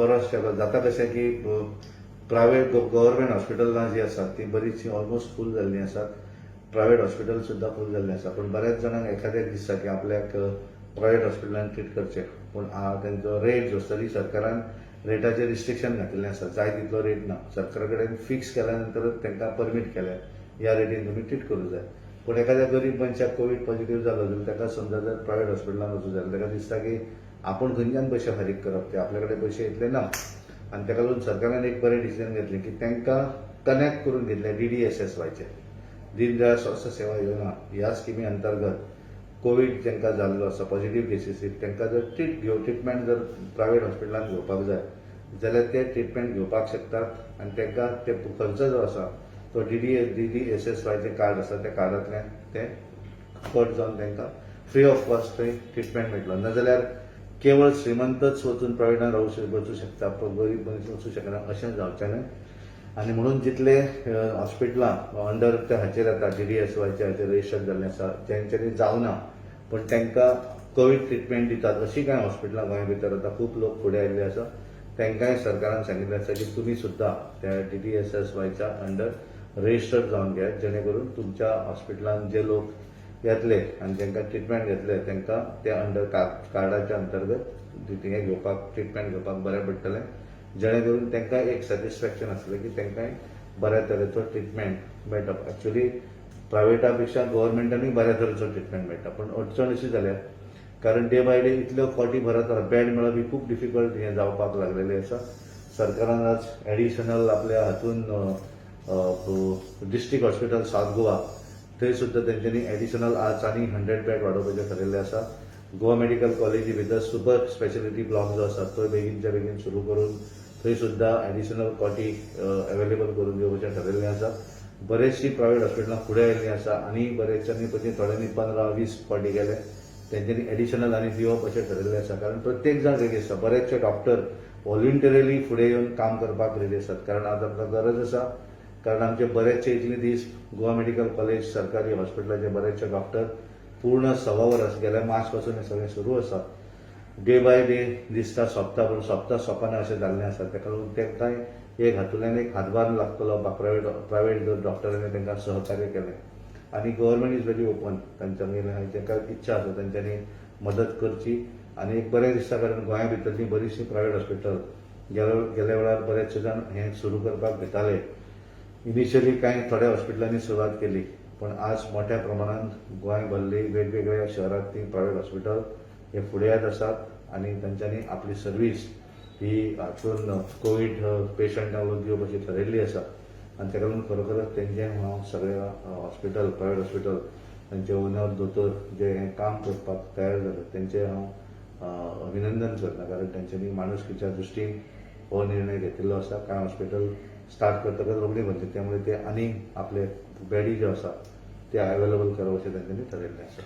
बरो जाता कशें की प्रायवेट गव्हर्नमेंट हॉस्पिटलां जी आसात ती बरीचशी ऑलमोस्ट फूल जाल्लीं आसात. प्रायवेट हॉस्पिटल सुद्दां फूल जाल्लीं आसा. पूण बऱ्याच जाणांक एखाद्याक दिसता की आपल्याक प्रायवेट हॉस्पिटलांत ट्रीट करचें. पूण तांचो रेट जो आसा तरी सरकारान रेटाचेर रिस्ट्रिक्शन घातिल्लें आसा. जाय तितलो रेट ना. सरकारा कडेन फिक्स केल्या नंतरच तांकां परमीट केल्या ह्या रेटीन तुमी ट्रीट करूंक जाय. पूण एखाद्या गरीब मनशाक कोवीड पॉझिटिव्ह जालो जाल्यार ताका समजा जर प्रायवेट हॉस्पिटलांत वचूं जाल्यार ताका दिसता की आपूण खंयच्यान पयशे फारीक करप ते आपल्या कडेन पयशे इतले ना. आनी ताका लागून सरकारान एक बरें डिसिजन घेतलें की तांकां कनेक्ट करून दितलें DDSSYचे दीन दयाळ स्वास्थ्य सेवा योजना ह्या स्किमी अंतर्गत कोवीड जांकां जाल्लो आसा पॉझिटिव्ह केसीस तांकां जर ट्रिटमेंट जर प्रायवेट हॉस्पिटलांत घेवपाक जाय जाल्यार ते ट्रिटमेंट घेवपाक शकतात आनी तांकां ते खर्च जो आसा तो DDSSYचे कार्ड आसा त्या कार्डांतल्यान ते कट जावन तांकां फ्री ऑफ कॉस्ट थंय ट्रिटमेंट मेळटलो. नाजाल्यार केवळ श्रीमंतच वचून प्रायवेटान वचूं शकता पण गरीब मनीस वचूं शकना अशें जावचें न्हय. आनी म्हणून जितले हॉस्पिटलां अंडर त्या हाचेर येता DDSSYच्या हाचेर रजिस्टर जाल्ले आसा जेंच्यांनी जावना पण तांकां कोवीड ट्रिटमेंट दितात अशीं कांय हॉस्पिटलां गोंया भितर आतां खूब लोक फुडें आयिल्ले आसा. तांकांय सरकारान सांगिल्लें आसा की तुमी सुद्दां त्या DDSSYच्या अंडर रजिस्टर्ड जावन घेयात जेणे करून तुमच्या हॉस्पिटलांत जे लोक येतले आनी तांकां ट्रिटमेंट घेतले तांकां त्या अंडर कार्डाच्या अंतर्गत हे घेवपाक ट्रिटमेंट घेवपाक बरें पडटलें. जेणे करून तांकां एक सॅटिस्फॅक्शन आसलें की तांकांय बऱ्या तरेचो ट्रिटमेंट मेळटा. एक्चुअली प्रायवेटा पेक्षा गव्हर्नमेंटानूय बऱ्या तरेचो ट्रिटमेंट मेळटा. पूण अडचण अशी जाल्या कारण डे बाय डे इतल्यो फावटी भरत आसा बेड मेळप ही खूब डिफिकल्ट हें जावपाक लागलेलें आसा. सरकारान आज एडिशनल आपल्या हातून डिस्ट्रिक्ट हॉस्पिटल साउथ गोवा थंय सुद्दां तेंच्यांनी एडिशनल आज आनी 100 बेड वाडोवपाचें थारायल्लें आसा. गोवा मेडिकल कॉलेजी भितर सुपर स्पेशलिटी ब्लॉक जो आसा तो बेगीनच्या बेगीन सुरू करून थंय सुद्दां एडिशनल कॉटी अवेलेबल करून दिवपाचें थारायल्लें आसा. बरेचशीं प्रायवेट हॉस्पिटलां फुडें आयिल्लीं आसा आनी बरेचशांनी पयलीं थोड्यांनी 15-20 फावटी गेले तेंच्यांनी एडिशनल आनी दिवप अशें थारायल्लें आसा. कारण प्रत्येक जाण रेडी आसा. बरेचशे डॉक्टर व्हॉलंटरिली फुडें येवन काम करपाक रेडी आसात. कारण आज आमकां गरज आसा. कारण आमचे बरेचशे इतले दीस गोवा मेडिकल कॉलेज सरकारी हॉस्पिटलाचे बरेचशे डॉक्टर पूर्ण 6 वरां गेल्या मार्च पासून हें सगळें सुरू आसा. डे बाय डे दिसता सोंपता पूण सोंपता सोंपना अशें जाल्लें आसा. ताका लागून तांकांय एक हातूंतल्यान एक हातभार लागतलो. प्रायवेट डॉक्टरांनी तांकां सहकार्य केलें आनी गव्हर्नमेंट इज व्हेरी ओपन. तांच्यांनी जांकां इच्छा आसा तांच्यांनी मदत करची. आनी एक बरें दिसता कारण गोंया भितरलीं बरीचशीं प्रायवेट हॉस्पिटल गेल्या वेळार बरेचशे जाण हें सुरू करपाक भिताले. इनिशियली कांय थोड्या हॉस्पिटलांनी सुरवात केली पण आज मोठ्या प्रमाणांत गोंय भरली वेगवेगळ्या शहरांतलीं प्रायवेट हॉस्पिटल हे फुडें येत आसात आनी तांच्यांनी आपली सर्वीस ही हातून कोवीड पेशंटांक दिवपाची थारायिल्ली आसा. आनी ताका लागून खरोखरच तेंचें हांव सगळ्या हॉस्पिटल प्रायवेट हॉस्पिटल तांचे ओनर दोतोर जे हें काम करपाक तयार जाले तेंचें हांव अभिनंदन करता. कारण तेंच्यांनी माणुसकीच्या दृश्टीन हो निर्णय घेतिल्लो आसा. कांय हॉस्पिटल स्टार्ट करतकच रोखडी भरली त्यामुळे ते आनी आपले बेडी ज्यो आसा ते अवेलेबल करप अशें तांच्यांनी थारायिल्लें आसा.